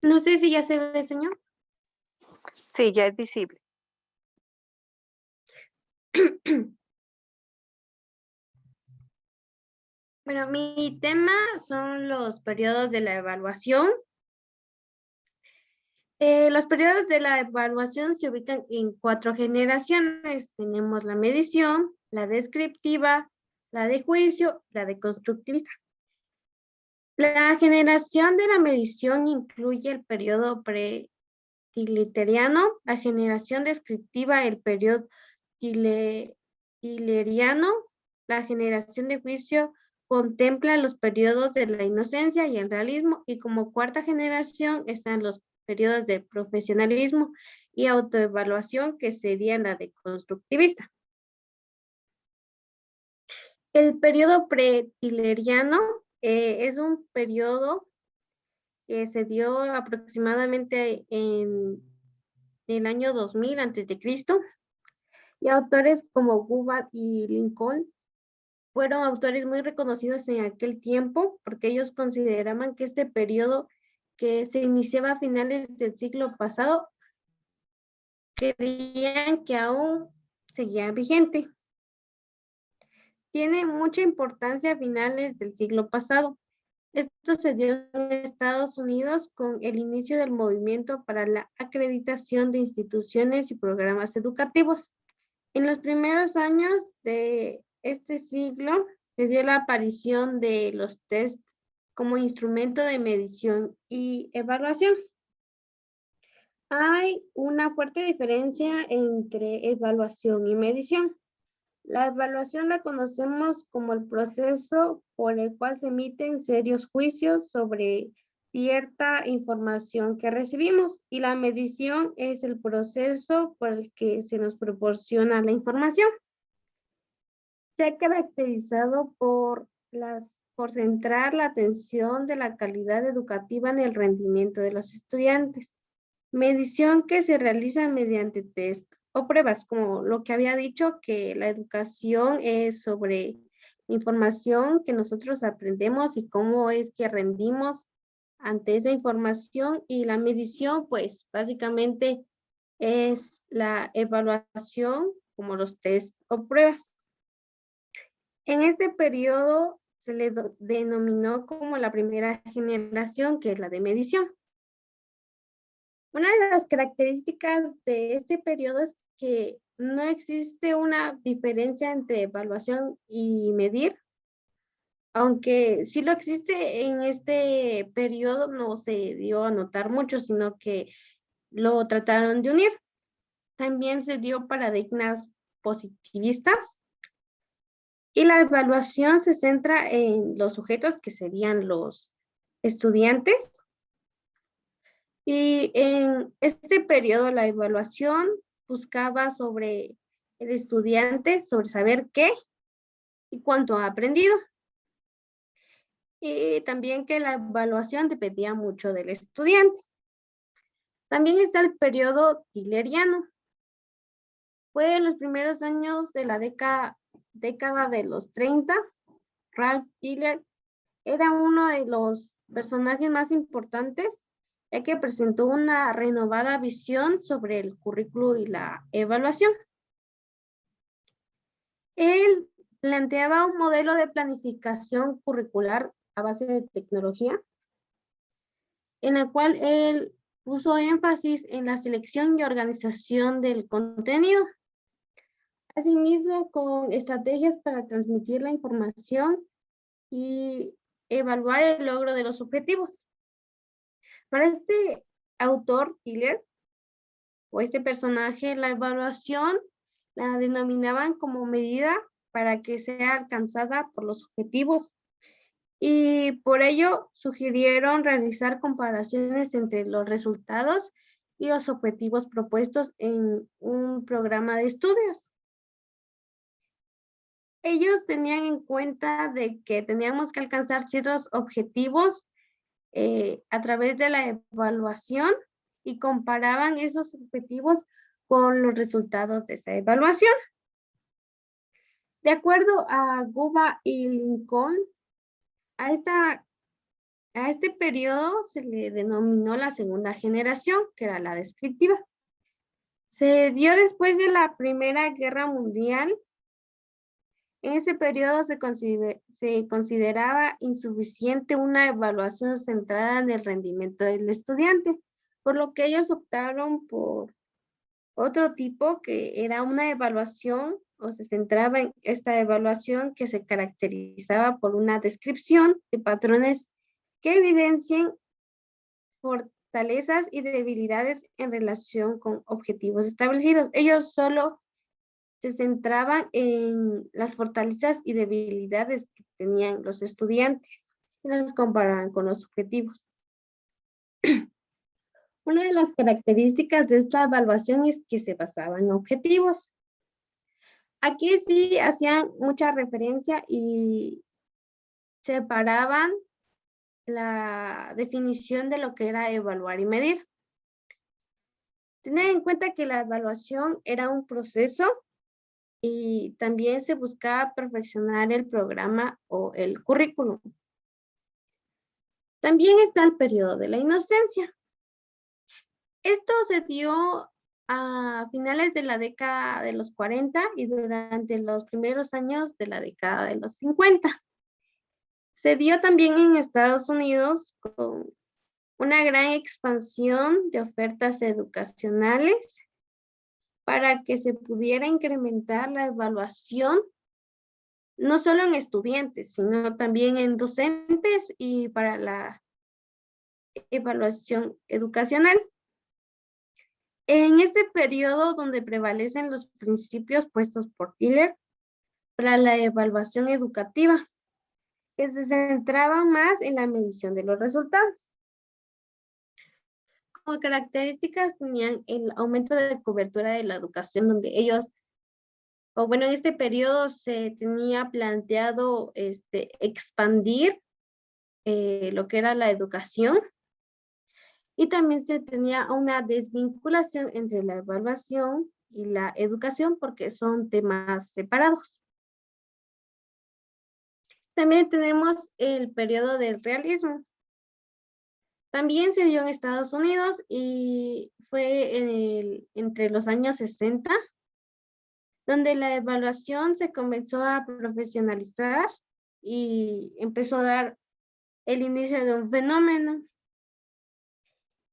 No sé si ya se ve, señor. Sí, ya es visible. Bueno, mi tema son los periodos de la evaluación. Los periodos de la evaluación se ubican en 4 generaciones. Tenemos la medición, la descriptiva, la de juicio, la de constructivista. La generación de la medición incluye el periodo pre-tileriano, la generación descriptiva, el periodo tileriano, la generación de juicio contempla los periodos de la inocencia y el realismo, y como cuarta generación están los periodos de profesionalismo y autoevaluación, que sería la de constructivista. El periodo pre-tileriano es un periodo que se dio aproximadamente en el año 2000 antes de Cristo, y autores como Guba y Lincoln fueron autores muy reconocidos en aquel tiempo porque ellos consideraban que este periodo que se iniciaba a finales del siglo pasado creían que aún seguía vigente. Tiene mucha importancia a finales del siglo pasado. Esto se dio en Estados Unidos con el inicio del movimiento para la acreditación de instituciones y programas educativos. En los primeros años de este siglo se dio la aparición de los test como instrumento de medición y evaluación. Hay una fuerte diferencia entre evaluación y medición. La evaluación la conocemos como el proceso por el cual se emiten serios juicios sobre cierta información que recibimos, y la medición es el proceso por el que se nos proporciona la información. Se ha caracterizado por centrar la atención de la calidad educativa en el rendimiento de los estudiantes. Medición que se realiza mediante test o pruebas, como lo que había dicho, que la educación es sobre información que nosotros aprendemos y cómo es que rendimos ante esa información, y la medición, pues básicamente es la evaluación como los test o pruebas. En este periodo se le denominó como la primera generación, que es la de medición. Una de las características de este periodo es que no existe una diferencia entre evaluación y medir, aunque sí lo existe en este periodo, no se dio a notar mucho, sino que lo trataron de unir. También se dio paradigmas positivistas, y la evaluación se centra en los sujetos, que serían los estudiantes. Y en este periodo la evaluación buscaba sobre el estudiante, sobre saber qué y cuánto ha aprendido. Y también que la evaluación dependía mucho del estudiante. También está el periodo tileriano. Fue en los primeros años de la década de los 30. Ralph Tiller era uno de los personajes más importantes, ya que presentó una renovada visión sobre el currículo y la evaluación. Él planteaba un modelo de planificación curricular a base de tecnología, en la cual él puso énfasis en la selección y organización del contenido, asimismo con estrategias para transmitir la información y evaluar el logro de los objetivos. Para este autor, Tiller, o este personaje, la evaluación la denominaban como medida para que sea alcanzada por los objetivos, y por ello sugirieron realizar comparaciones entre los resultados y los objetivos propuestos en un programa de estudios. Ellos tenían en cuenta de que teníamos que alcanzar ciertos objetivos a través de la evaluación, y comparaban esos objetivos con los resultados de esa evaluación. De acuerdo a Guba y Lincoln, a esta A este periodo se le denominó la segunda generación, que era la descriptiva. Se dio después de la Primera Guerra Mundial. En ese periodo se consideraba insuficiente una evaluación centrada en el rendimiento del estudiante, por lo que ellos optaron por otro tipo que era una evaluación o se centraba en esta evaluación que se caracterizaba por una descripción de patrones que evidencien fortalezas y debilidades en relación con objetivos establecidos. Ellos solo se centraban en las fortalezas y debilidades que tenían los estudiantes y las comparaban con los objetivos. Una de las características de esta evaluación es que se basaba en objetivos. Aquí sí hacían mucha referencia y separaban la definición de lo que era evaluar y medir. Tener en cuenta que la evaluación era un proceso y también se buscaba perfeccionar el programa o el currículum. También está el periodo de la inocencia. Esto se dio a finales de la década de los 40 y durante los primeros años de la década de los 50. Se dio también en Estados Unidos con una gran expansión de ofertas educacionales para que se pudiera incrementar la evaluación, no solo en estudiantes, sino también en docentes y para la evaluación educacional. En este periodo donde prevalecen los principios puestos por Tiller para la evaluación educativa, que se centraba más en la medición de los resultados. Como características tenían el aumento de cobertura de la educación, donde ellos, o bueno, en este periodo se tenía planteado expandir lo que era la educación, y también se tenía una desvinculación entre la evaluación y la educación porque son temas separados. También tenemos el periodo del realismo. También se dio en Estados Unidos y fue entre los años 60, donde la evaluación se comenzó a profesionalizar y empezó a dar el inicio de un fenómeno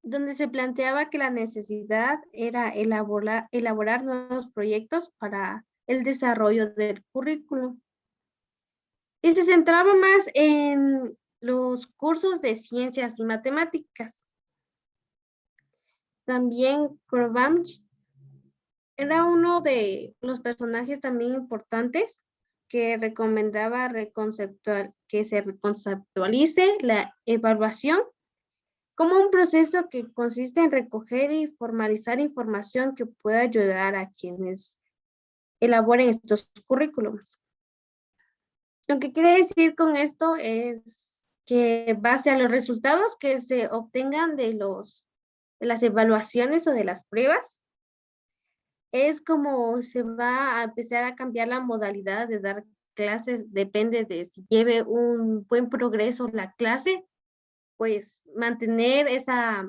donde se planteaba que la necesidad era elaborar nuevos proyectos para el desarrollo del currículo. Y se centraba más en los cursos de ciencias y matemáticas. También Krobamch era uno de los personajes también importantes que recomendaba que se reconceptualice la evaluación como un proceso que consiste en recoger y formalizar información que pueda ayudar a quienes elaboren estos currículums. Lo que quiere decir con esto es que base a los resultados que se obtengan de las evaluaciones o de las pruebas, es como se va a empezar a cambiar la modalidad de dar clases, depende de si lleve un buen progreso la clase, pues mantener esas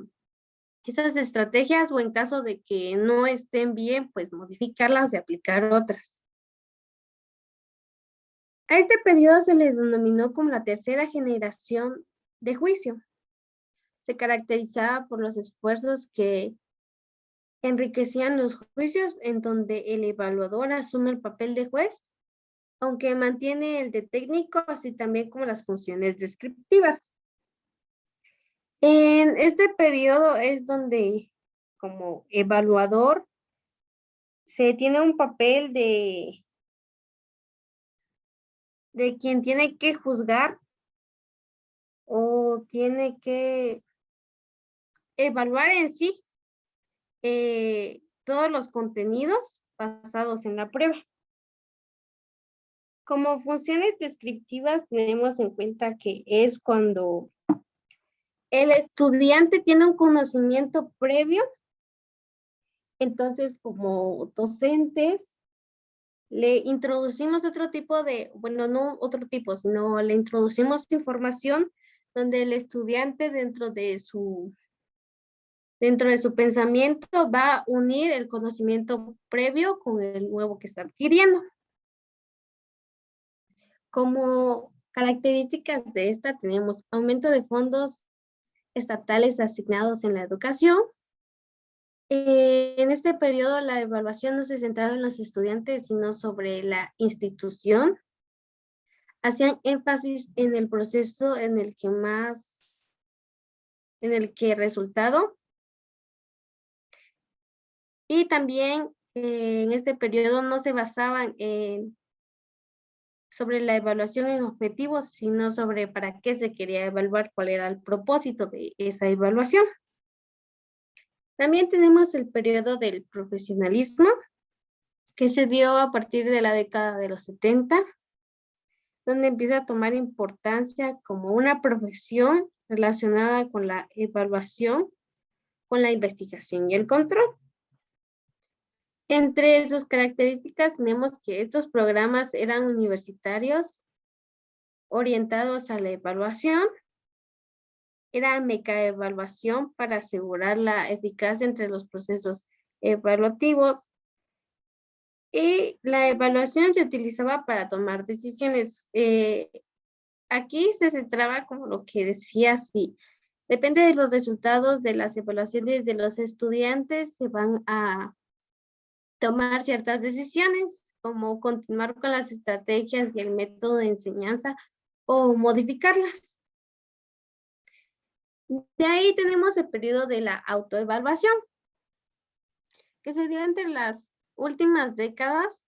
estrategias o en caso de que no estén bien, pues modificarlas y aplicar otras. A este periodo se le denominó como la tercera generación de juicio. Se caracterizaba por los esfuerzos que enriquecían los juicios en donde el evaluador asume el papel de juez, aunque mantiene el de técnico, así también como las funciones descriptivas. En este periodo es donde, como evaluador, se tiene un papel de quien tiene que juzgar o tiene que evaluar en sí todos los contenidos basados en la prueba. Como funciones descriptivas tenemos en cuenta que es cuando el estudiante tiene un conocimiento previo, entonces como docentes le introducimos otro tipo de, bueno, no otro tipo, sino le introducimos información donde el estudiante dentro de su pensamiento va a unir el conocimiento previo con el nuevo que está adquiriendo. Como características de esta tenemos aumento de fondos estatales asignados en la educación. En este periodo la evaluación no se centraba en los estudiantes, sino sobre la institución. Hacían énfasis en el proceso en el que resultado. Y también en este periodo no se basaban sobre la evaluación en objetivos, sino sobre para qué se quería evaluar, cuál era el propósito de esa evaluación. También tenemos el periodo del profesionalismo, que se dio a partir de la década de los 70, donde empieza a tomar importancia como una profesión relacionada con la evaluación, con la investigación y el control. Entre sus características tenemos que estos programas eran universitarios, orientados a la evaluación, era mecaevaluación para asegurar la eficacia entre los procesos evaluativos, y la evaluación se utilizaba para tomar decisiones. Aquí se centraba como lo que decía, sí, depende de los resultados de las evaluaciones de los estudiantes, se van a tomar ciertas decisiones, como continuar con las estrategias y el método de enseñanza o modificarlas. De ahí tenemos el periodo de la autoevaluación, que se dio entre las últimas décadas,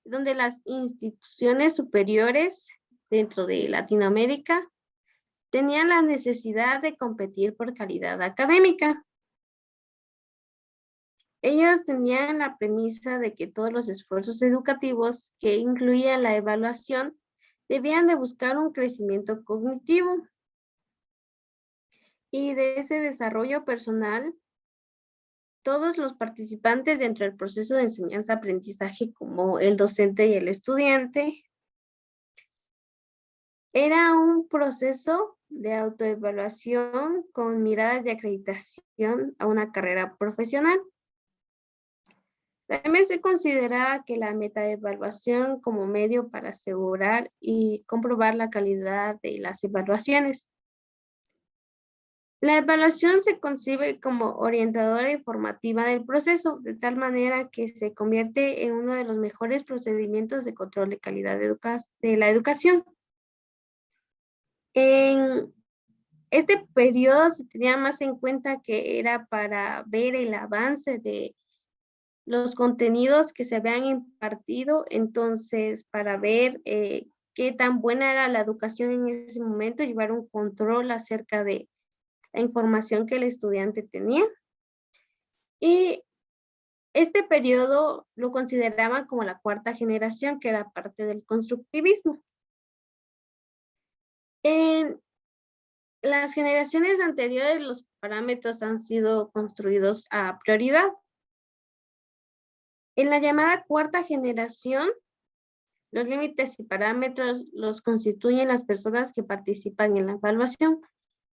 donde las instituciones superiores dentro de Latinoamérica tenían la necesidad de competir por calidad académica. Ellos tenían la premisa de que todos los esfuerzos educativos que incluían la evaluación debían de buscar un crecimiento cognitivo. Y de ese desarrollo personal, todos los participantes dentro del proceso de enseñanza-aprendizaje, como el docente y el estudiante, era un proceso de autoevaluación con miradas de acreditación a una carrera profesional. También se considera que la metaevaluación como medio para asegurar y comprobar la calidad de las evaluaciones. La evaluación se concibe como orientadora y formativa del proceso, de tal manera que se convierte en uno de los mejores procedimientos de control de calidad de la educación. En este periodo se tenía más en cuenta que era para ver el avance de los contenidos que se habían impartido, entonces para ver qué tan buena era la educación en ese momento, llevar un control acerca de la información que el estudiante tenía. Y este periodo lo consideraban como la cuarta generación, que era parte del constructivismo. En las generaciones anteriores, los parámetros han sido construidos a prioridad. En la llamada cuarta generación, los límites y parámetros los constituyen las personas que participan en la evaluación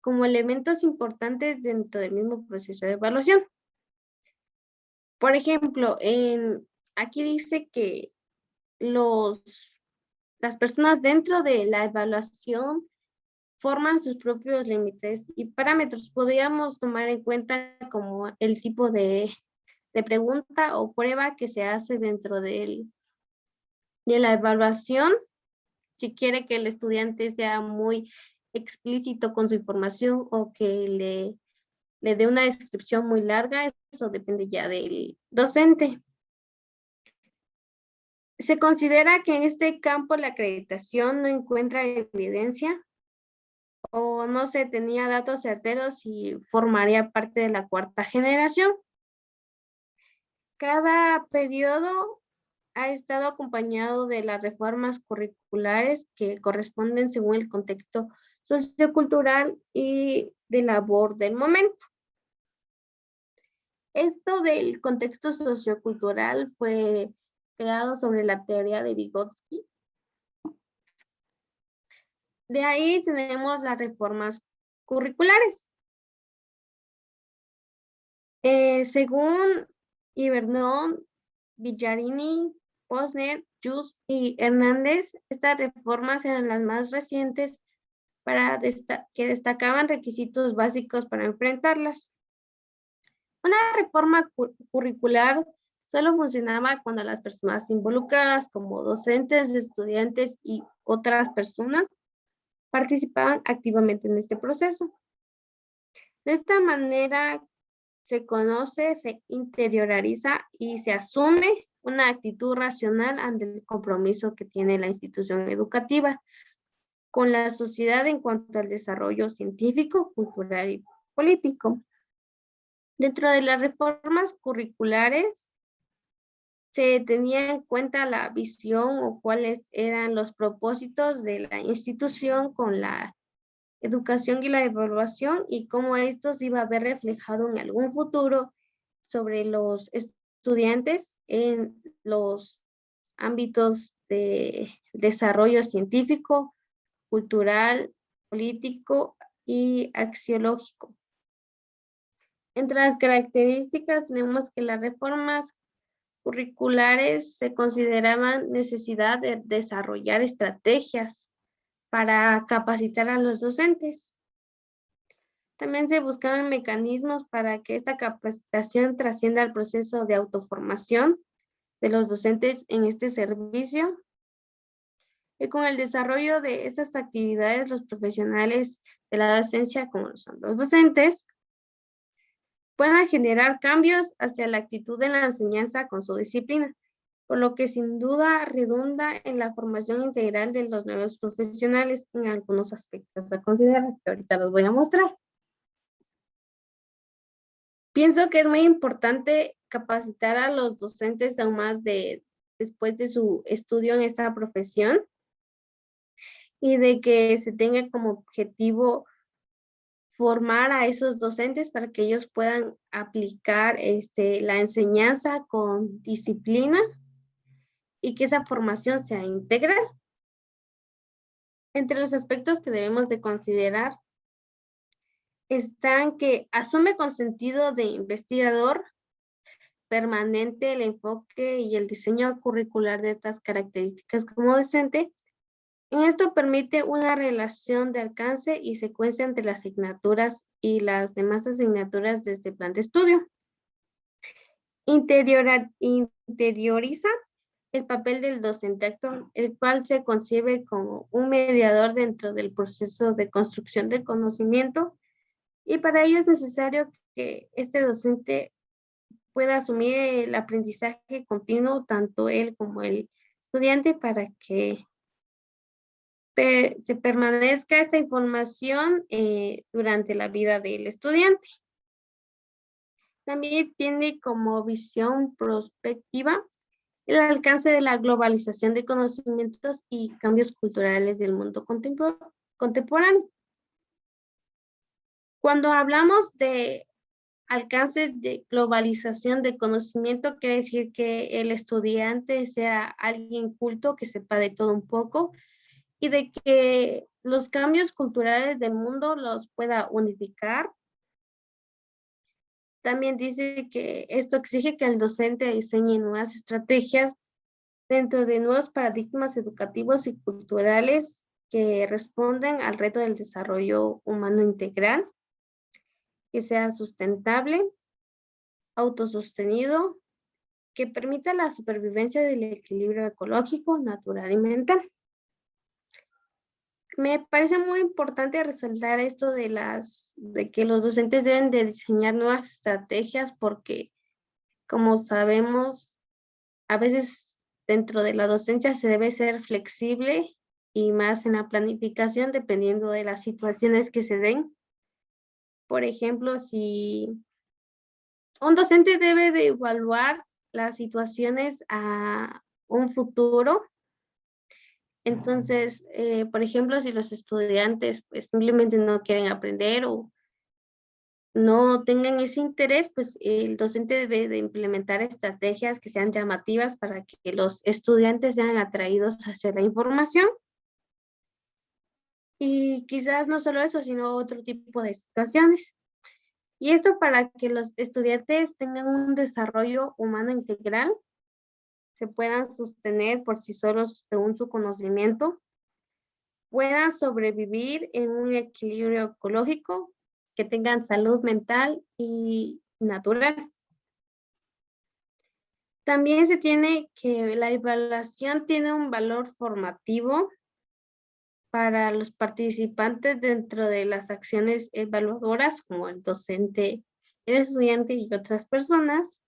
como elementos importantes dentro del mismo proceso de evaluación. Por ejemplo, aquí dice que las personas dentro de la evaluación forman sus propios límites y parámetros. Podríamos tomar en cuenta como el tipo de pregunta o prueba que se hace dentro de la evaluación. Si quiere que el estudiante sea muy explícito con su información o que le dé una descripción muy larga, eso depende ya del docente. Se considera que en este campo la acreditación no encuentra evidencia o no se tenía datos certeros y formaría parte de la cuarta generación. Cada periodo ha estado acompañado de las reformas curriculares que corresponden según el contexto sociocultural y de labor del momento. Esto del contexto sociocultural fue creado sobre la teoría de Vygotsky. De ahí tenemos las reformas curriculares. Según Ibernón, Villarini, Posner, Just y Hernández, estas reformas eran las más recientes que destacaban requisitos básicos para enfrentarlas. Una reforma curricular solo funcionaba cuando las personas involucradas, como docentes, estudiantes y otras personas, participaban activamente en este proceso. De esta manera se conoce, se interioriza y se asume una actitud racional ante el compromiso que tiene la institución educativa con la sociedad en cuanto al desarrollo científico, cultural y político. Dentro de las reformas curriculares se tenía en cuenta la visión o cuáles eran los propósitos de la institución con la educación y la evaluación y cómo esto se iba a ver reflejado en algún futuro sobre los estudiantes en los ámbitos de desarrollo científico, cultural, político y axiológico. Entre las características tenemos que las reformas curriculares se consideraban necesidad de desarrollar estrategias para capacitar a los docentes. También se buscaban mecanismos para que esta capacitación trascienda al proceso de autoformación de los docentes en este servicio. Y con el desarrollo de estas actividades, los profesionales de la docencia, como son los docentes, puedan generar cambios hacia la actitud de la enseñanza con su disciplina, por lo que sin duda redunda en la formación integral de los nuevos profesionales en algunos aspectos a considerar, que ahorita los voy a mostrar. Pienso que es muy importante capacitar a los docentes aún más después de su estudio en esta profesión y de que se tenga como objetivo formar a esos docentes para que ellos puedan aplicar la enseñanza con disciplina y que esa formación sea integral. Entre los aspectos que debemos de considerar están que asume con sentido de investigador permanente el enfoque y el diseño curricular de estas características como docente. En esto permite una relación de alcance y secuencia entre las asignaturas y las demás asignaturas de este plan de estudio. Interioriza el papel del docente actor, el cual se concibe como un mediador dentro del proceso de construcción de conocimiento, y para ello es necesario que este docente pueda asumir el aprendizaje continuo, tanto él como el estudiante, para que se permanezca esta información durante la vida del estudiante. También tiene como visión prospectiva el alcance de la globalización de conocimientos y cambios culturales del mundo contemporáneo. Cuando hablamos de alcance de globalización de conocimiento, quiere decir que el estudiante sea alguien culto, que sepa de todo un poco, y de que los cambios culturales del mundo los pueda unificar. También dice que esto exige que el docente diseñe nuevas estrategias dentro de nuevos paradigmas educativos y culturales que responden al reto del desarrollo humano integral, que sea sustentable, autosostenido, que permita la supervivencia del equilibrio ecológico, natural y mental. Me parece muy importante resaltar esto de que los docentes deben de diseñar nuevas estrategias porque, como sabemos, a veces dentro de la docencia se debe ser flexible y más en la planificación dependiendo de las situaciones que se den. Por ejemplo, si un docente debe de evaluar las situaciones a un futuro. Entonces, por ejemplo, si los estudiantes pues simplemente no quieren aprender o no tengan ese interés, pues el docente debe de implementar estrategias que sean llamativas para que los estudiantes sean atraídos hacia la información. Y quizás no solo eso, sino otro tipo de situaciones. Y esto para que los estudiantes tengan un desarrollo humano integral, se puedan sostener por sí solos según su conocimiento, puedan sobrevivir en un equilibrio ecológico, que tengan salud mental y natural. También se tiene que la evaluación tiene un valor formativo para los participantes dentro de las acciones evaluadoras, como el docente, el estudiante y otras personas.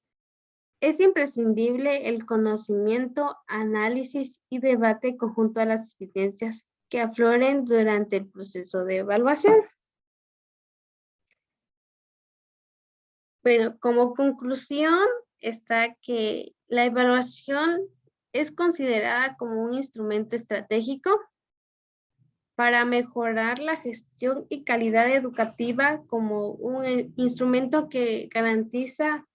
Es imprescindible el conocimiento, análisis y debate conjunto a las evidencias que afloren durante el proceso de evaluación. Bueno, como conclusión está que la evaluación es considerada como un instrumento estratégico para mejorar la gestión y calidad educativa, como un instrumento que garantiza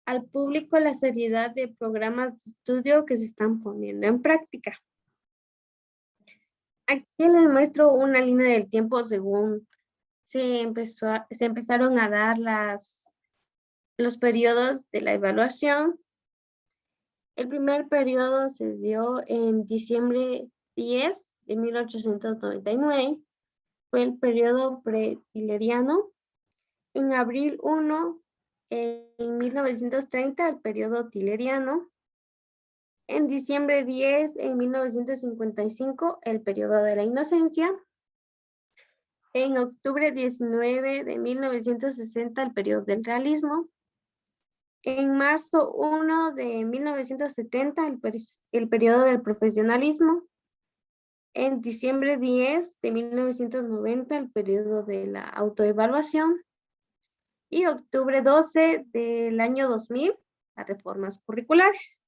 al público la seriedad de programas de estudio que se están poniendo en práctica. Aquí les muestro una línea del tiempo según se empezaron a dar los periodos de la evaluación. El primer periodo se dio en diciembre 10 de 1899. Fue el periodo pretileriano. En abril 1, en 1930, el periodo tileriano. En diciembre 10, en 1955, el periodo de la inocencia. En octubre 19 de 1960, el periodo del realismo. En marzo 1 de 1970, el periodo del profesionalismo. En diciembre 10 de 1990, el periodo de la autoevaluación. Y octubre 12 del año 2000, las reformas curriculares.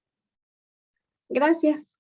Gracias.